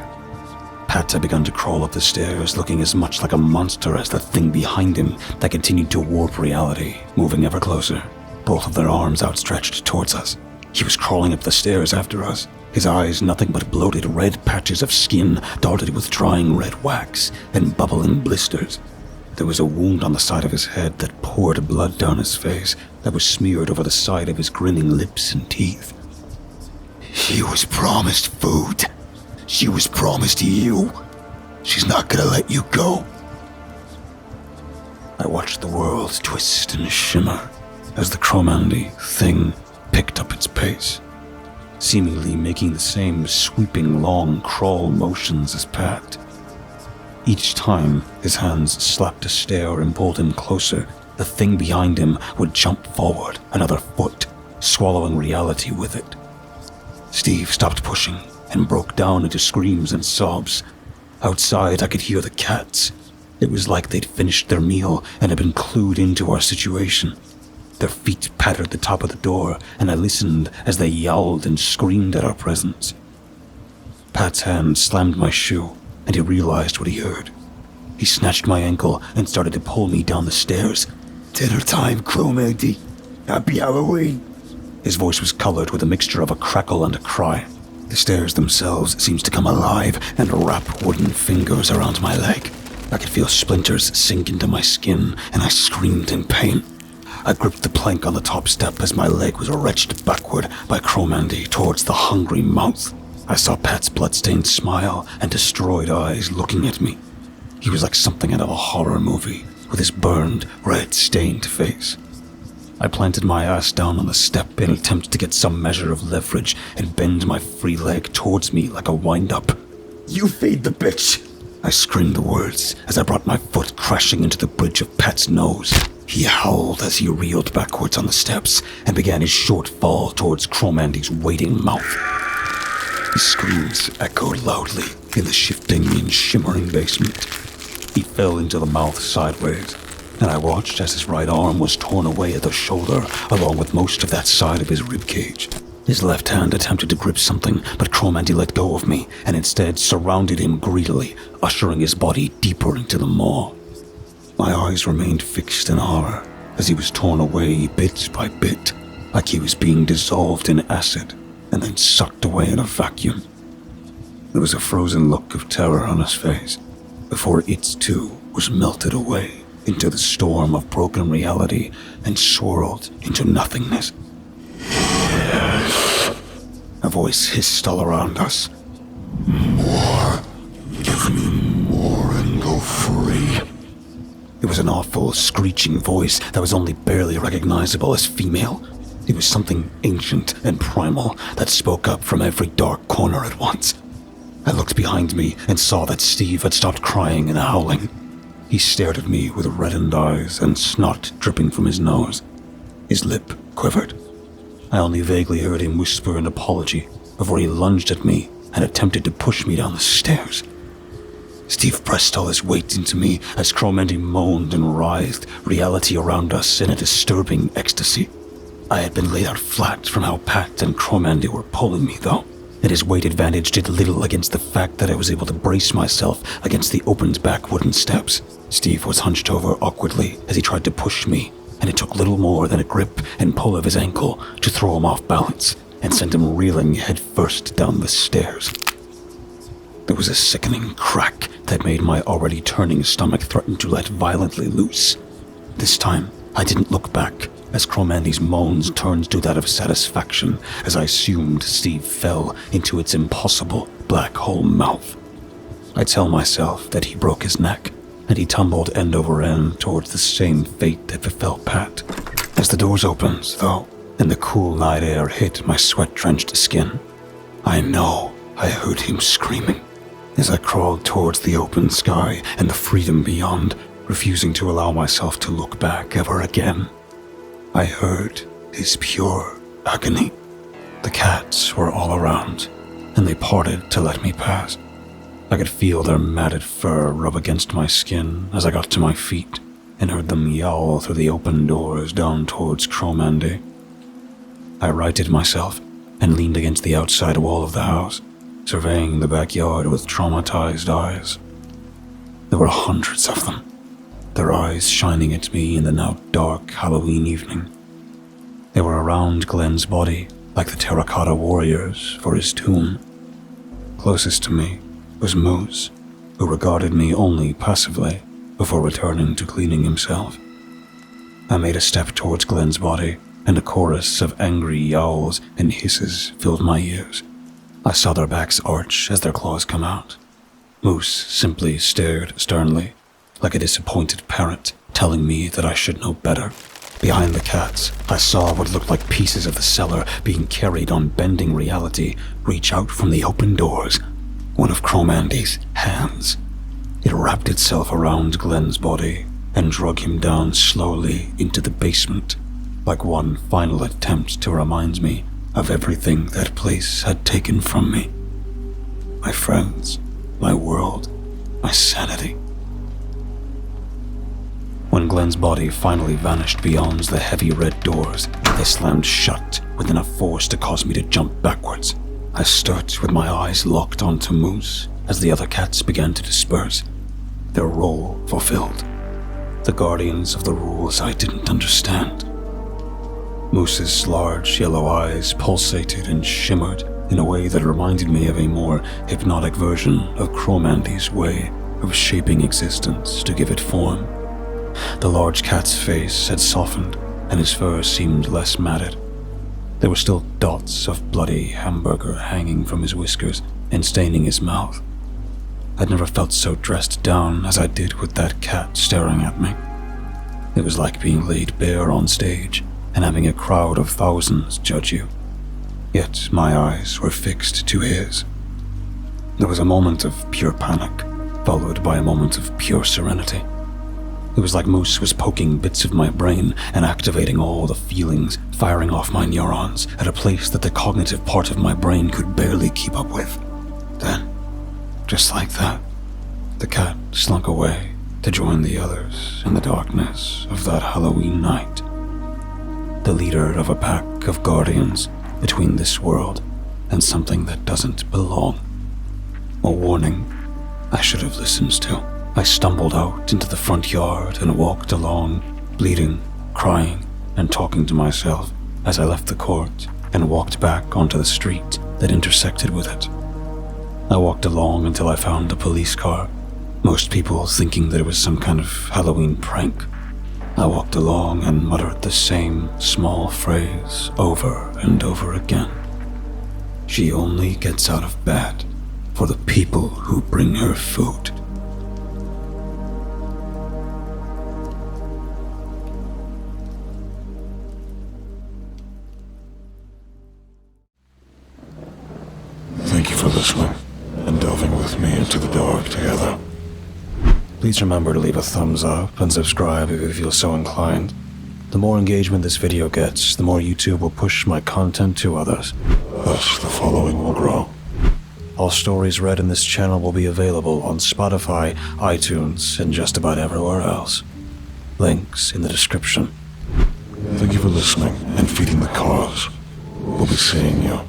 Pat had begun to crawl up the stairs, looking as much like a monster as the thing behind him that continued to warp reality, moving ever closer, both of their arms outstretched towards us. He was crawling up the stairs after us, his eyes nothing but bloated red patches of skin dotted with drying red wax and bubbling blisters. There was a wound on the side of his head that poured blood down his face that was smeared over the side of his grinning lips and teeth. She was promised food. She was promised you. She's not gonna let you go. I watched the world twist and shimmer as the Crowmandy thing picked up its pace. seemingly making the same sweeping long crawl motions as Pat. Each time his hands slapped a stair and pulled him closer, the thing behind him would jump forward another foot, swallowing reality with it. Steve stopped pushing and broke down into screams and sobs. Outside, I could hear the cats. It was like they'd finished their meal and had been clued into our situation. Their feet pattered the top of the door, and I listened as they yowled and screamed at our presence. Pat's hand slammed my shoe, and he realized what he heard. He snatched my ankle and started to pull me down the stairs. Dinner time, Crowmandy. Happy Halloween. His voice was colored with a mixture of a crackle and a cry. The stairs themselves seemed to come alive and wrap wooden fingers around my leg. I could feel splinters sink into my skin, and I screamed in pain. I gripped the plank on the top step as my leg was wrenched backward by Crowmandy towards the hungry mouth. I saw Pat's bloodstained smile and destroyed eyes looking at me. He was like something out of a horror movie, with his burned, red-stained face. I planted my ass down on the step in an attempt to get some measure of leverage and bend my free leg towards me like a wind-up. You feed the bitch! I screamed the words as I brought my foot crashing into the bridge of Pat's nose. He howled as he reeled backwards on the steps and began his short fall towards Crowmandy's waiting mouth. His screams echoed loudly in the shifting and shimmering basement. He fell into the mouth sideways, and I watched as his right arm was torn away at the shoulder, along with most of that side of his ribcage. His left hand attempted to grip something, but Crowmandy let go of me, and instead surrounded him greedily, ushering his body deeper into the maw. My eyes remained fixed in horror as he was torn away bit by bit, like he was being dissolved in acid and then sucked away in a vacuum. There was a frozen look of terror on his face, before it too was melted away into the storm of broken reality and swirled into nothingness. A voice hissed all around us. More. Give me more and go free. It was an awful, screeching voice that was only barely recognizable as female. It was something ancient and primal that spoke up from every dark corner at once. I looked behind me and saw that Steve had stopped crying and howling. He stared at me with reddened eyes and snot dripping from his nose. His lip quivered. I only vaguely heard him whisper an apology before he lunged at me and attempted to push me down the stairs. Steve pressed all his weight into me as Crowmandy moaned and writhed, reality around us in a disturbing ecstasy. I had been laid out flat from how Pat and Crowmandy were pulling me, though, and his weight advantage did little against the fact that I was able to brace myself against the opened back wooden steps. Steve was hunched over awkwardly as he tried to push me, and it took little more than a grip and pull of his ankle to throw him off balance and send him reeling headfirst down the stairs. There was a sickening crack that made my already turning stomach threaten to let violently loose. This time, I didn't look back, as Crowmandy's moans turned to that of satisfaction as I assumed Steve fell into its impossible black hole mouth. I tell myself that he broke his neck, and he tumbled end over end towards the same fate that befell Pat. As the doors opened, though, and the cool night air hit my sweat-drenched skin, I know I heard him screaming as I crawled towards the open sky and the freedom beyond, refusing to allow myself to look back ever again. I heard his pure agony. The cats were all around, and they parted to let me pass. I could feel their matted fur rub against my skin as I got to my feet and heard them yowl through the open doors down towards Crowmandy. I righted myself and leaned against the outside wall of the house, surveying the backyard with traumatized eyes. There were hundreds of them, their eyes shining at me in the now dark Halloween evening. They were around Glenn's body, like the terracotta warriors for his tomb. Closest to me was Moose, who regarded me only passively before returning to cleaning himself. I made a step towards Glenn's body, and a chorus of angry yowls and hisses filled my ears. I saw their backs arch as their claws come out. Moose simply stared sternly, like a disappointed parent telling me that I should know better. Behind the cats, I saw what looked like pieces of the cellar being carried on bending reality reach out from the open doors. One of Crowmandy's hands. It wrapped itself around Glenn's body and drug him down slowly into the basement, like one final attempt to remind me of everything that place had taken from me. My friends, my world, my sanity. When Glenn's body finally vanished beyond the heavy red doors, they slammed shut with enough force to cause me to jump backwards. I stood with my eyes locked onto Moose as the other cats began to disperse, their role fulfilled. The guardians of the rules I didn't understand. Moose's large yellow eyes pulsated and shimmered in a way that reminded me of a more hypnotic version of Crowmandy's way of shaping existence to give it form. The large cat's face had softened, and his fur seemed less matted. There were still dots of bloody hamburger hanging from his whiskers and staining his mouth. I'd never felt so dressed down as I did with that cat staring at me. It was like being laid bare on stage and having a crowd of thousands judge you. Yet my eyes were fixed to his. There was a moment of pure panic, followed by a moment of pure serenity. It was like Moose was poking bits of my brain and activating all the feelings, firing off my neurons at a place that the cognitive part of my brain could barely keep up with. Then, just like that, the cat slunk away to join the others in the darkness of that Halloween night. The leader of a pack of guardians between this world and something that doesn't belong. A warning I should have listened to. I stumbled out into the front yard and walked along, bleeding, crying, and talking to myself as I left the court and walked back onto the street that intersected with it. I walked along until I found a police car, most people thinking that it was some kind of Halloween prank. I walked along and muttered the same small phrase over and over again. She only gets out of bed for the people who bring her food. Thank you for listening and delving with me into the dark together. Please remember to leave a thumbs up and subscribe if you feel so inclined. The more engagement this video gets, the more YouTube will push my content to others. Thus, the following will grow. All stories read in this channel will be available on Spotify, iTunes, and just about everywhere else. Links in the description. Thank you for listening and feeding the cause. We'll be seeing you